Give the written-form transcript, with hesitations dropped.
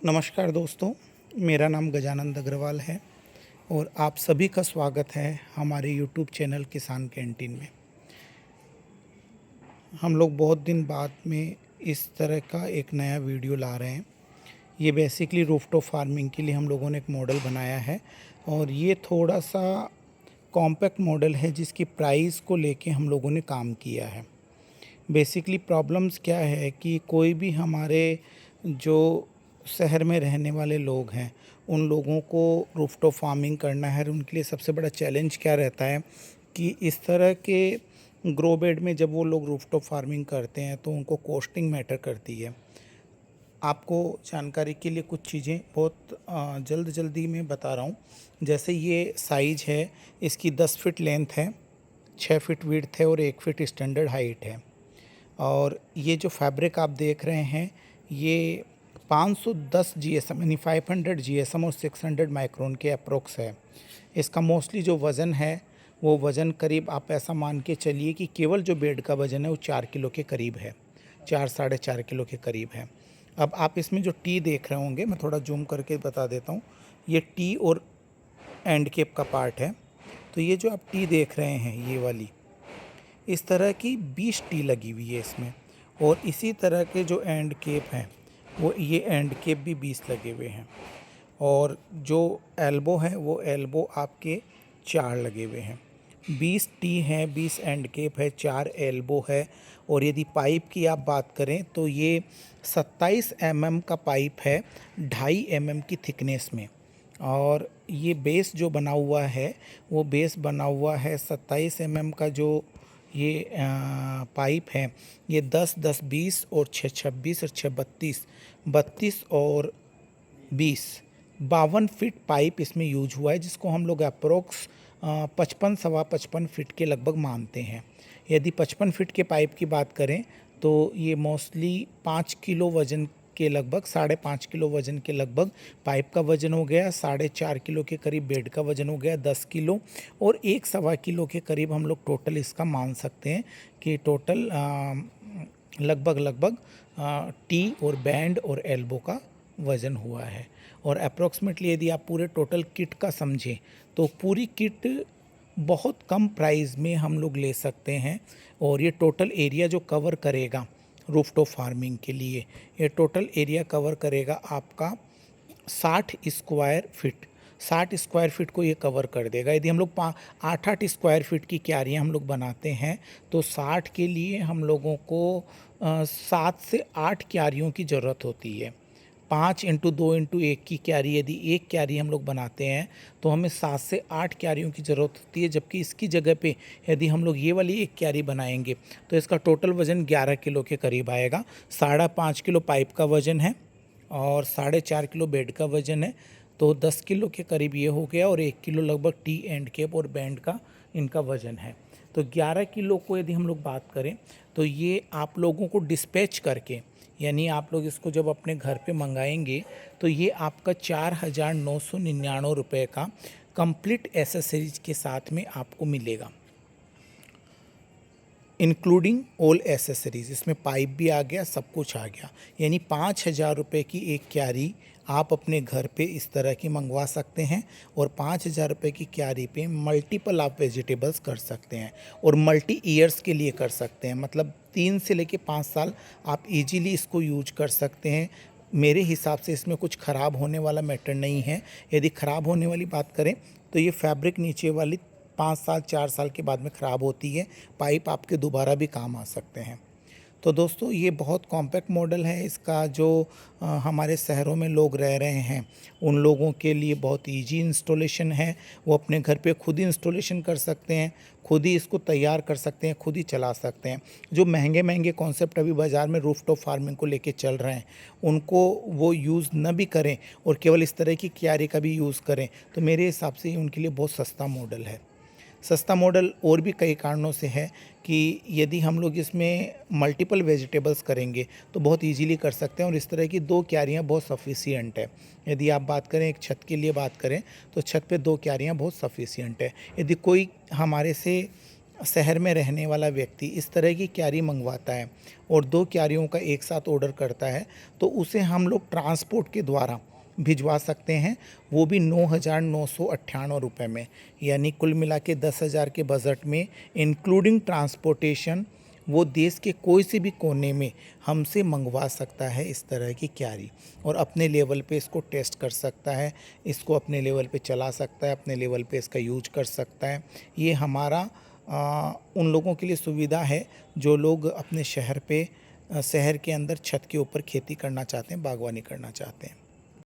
नमस्कार दोस्तों, मेरा नाम गजानंद अग्रवाल है और आप सभी का स्वागत है हमारे यूट्यूब चैनल किसान कैंटीन में। हम लोग बहुत दिन बाद में इस तरह का एक नया वीडियो ला रहे हैं। ये बेसिकली रूफटॉप फार्मिंग के लिए हम लोगों ने एक मॉडल बनाया है और ये थोड़ा सा कॉम्पैक्ट मॉडल है जिसकी प्राइस को लेके हम लोगों ने काम किया है। बेसिकली प्रॉब्लम्स क्या है कि कोई भी हमारे जो शहर में रहने वाले लोग हैं उन लोगों को रूफटॉप फार्मिंग करना है और उनके लिए सबसे बड़ा चैलेंज क्या रहता है कि इस तरह के ग्रो बेड में जब वो लोग रूफटॉप फार्मिंग करते हैं तो उनको कॉस्टिंग मैटर करती है। आपको जानकारी के लिए कुछ चीज़ें बहुत जल्दी में बता रहा हूँ। जैसे ये साइज़ है, इसकी 10 फीट लेंथ है, 6 फीट विड्थ है और 1 फीट स्टैंडर्ड हाइट है। और ये जो फैब्रिक आप देख रहे हैं ये 510 जीएसएम यानी 500 जीएसएम और 600 माइक्रोन के अप्रोक्स है। इसका मोस्टली जो वज़न है वो वज़न करीब आप ऐसा मान के चलिए कि केवल जो बेड का वज़न है वो 4 किलो के करीब है, 4 साढ़े 4 किलो के करीब है। अब आप इसमें जो टी देख रहे होंगे, मैं थोड़ा जूम करके बता देता हूँ। ये टी और एंड केप का पार्ट है। तो ये जो आप टी देख रहे हैं ये वाली, इस तरह की 20 टी लगी हुई है इसमें और इसी तरह के जो एंड केप हैं वो ये एंड केप भी 20 लगे हुए हैं और जो एल्बो है वो एल्बो आपके 4 लगे हुए हैं। 20 टी हैं, 20 एंड केप है, 4 एल्बो है। और यदि पाइप की आप बात करें तो ये 27 एमएम का पाइप है, 2.5 एमएम की थिकनेस में। और ये बेस जो बना हुआ है वो बेस बना हुआ है 27 एमएम का। जो ये पाइप है ये 10 10 20 और 6 26 और 6 32 32 और 20 52 फीट पाइप इसमें यूज हुआ है, जिसको हम लोग अप्रोक्स 55 सवा 55 फीट के लगभग मानते हैं। यदि 55 फीट के पाइप की बात करें तो ये मोस्टली 5 किलो वज़न के लगभग, 5.5 किलो वज़न के लगभग पाइप का वज़न हो गया, 4.5 किलो के करीब बेड का वज़न हो गया, 10 किलो और 1 सवा किलो के करीब हम लोग टोटल इसका मान सकते हैं कि टोटल लगभग टी और बैंड और एल्बो का वज़न हुआ है। और अप्रॉक्सीमेटली यदि आप पूरे टोटल किट का समझें तो पूरी किट बहुत कम प्राइस में हम लोग ले सकते हैं। और ये टोटल एरिया जो कवर करेगा रूफटॉप फार्मिंग के लिए, ये टोटल एरिया कवर करेगा आपका 60 स्क्वायर फीट। 60 स्क्वायर फीट को ये कवर कर देगा। यदि हम लोग 8-8 स्क्वायर फीट की क्यारियाँ हम लोग बनाते हैं तो 60 के लिए हम लोगों को 7 से 8 क्यारियों की ज़रूरत होती है। 5 इंटू 2 इंटू 1 की क्यारी, यदि एक क्यारी हम लोग बनाते हैं तो हमें 7 से 8 क्यारियों की ज़रूरत होती है। जबकि इसकी जगह पे यदि हम लोग ये वाली एक क्यारी बनाएंगे तो इसका टोटल वज़न 11 किलो के करीब आएगा। 5.5 किलो पाइप का वज़न है और 4.5 किलो बेड का वज़न है, तो 10 किलो के करीब ये हो गया और 1 किलो लगभग टी एंड केप और बैंड का इनका वज़न है। तो 11 किलो को यदि हम लोग बात करें तो ये आप लोगों को डिस्पैच करके, यानी आप लोग इसको जब अपने घर पे मंगाएंगे तो ये आपका 4,999 रुपये का कंप्लीट एसेसरीज के साथ में आपको मिलेगा, इंक्लूडिंग ऑल एसेसरीज। इसमें पाइप भी आ गया, सब कुछ आ गया। यानी 5,000 रुपये की एक क्यारी आप अपने घर पे इस तरह की मंगवा सकते हैं और 5,000 रुपये की क्यारी पे मल्टीपल आप वेजिटेबल्स कर सकते हैं और मल्टी ईयर्स के लिए कर सकते हैं। मतलब 3 से लेके 5 साल आप इजीली इसको यूज कर सकते हैं। मेरे हिसाब से इसमें कुछ ख़राब होने वाला मैटर नहीं है। यदि ख़राब होने वाली बात करें तो ये फैब्रिक नीचे वाली 5 साल 4 साल के बाद में ख़राब होती है। पाइप आपके दोबारा भी काम आ सकते हैं। तो दोस्तों ये बहुत कॉम्पैक्ट मॉडल है। इसका जो हमारे शहरों में लोग रह रहे हैं उन लोगों के लिए बहुत इजी इंस्टॉलेशन है। वो अपने घर पे खुद ही इंस्टॉलेशन कर सकते हैं, खुद ही इसको तैयार कर सकते हैं, खुद ही चला सकते हैं। जो महंगे कॉन्सेप्ट अभी बाज़ार में रूफटॉप फार्मिंग को लेके चल रहे हैं उनको वो यूज़ न भी करें और केवल इस तरह की क्यारी का भी यूज़ करें तो मेरे हिसाब से उनके लिए बहुत सस्ता मॉडल है। सस्ता मॉडल और भी कई कारणों से है कि यदि हम लोग इसमें मल्टीपल वेजिटेबल्स करेंगे तो बहुत इजीली कर सकते हैं और इस तरह की 2 क्यारियाँ बहुत सफिशिएंट है। यदि आप बात करें एक छत के लिए बात करें तो छत पे 2 क्यारियाँ बहुत सफिशिएंट है। यदि कोई हमारे से शहर में रहने वाला व्यक्ति इस तरह की क्यारी मंगवाता है और 2 क्यारियों का एक साथ ऑर्डर करता है, तो उसे हम लोग ट्रांसपोर्ट के द्वारा भिजवा सकते हैं, वो भी 9,998 रुपए में। यानी कुल मिला के 10,000 के बजट में इंक्लूडिंग ट्रांसपोर्टेशन वो देश के कोई से भी कोने में हमसे मंगवा सकता है इस तरह की क्यारी, और अपने लेवल पे इसको टेस्ट कर सकता है, इसको अपने लेवल पे चला सकता है, अपने लेवल पे इसका यूज कर सकता है। ये हमारा उन लोगों के लिए सुविधा है जो लोग अपने शहर के अंदर छत के ऊपर खेती करना चाहते हैं, बागवानी करना चाहते हैं।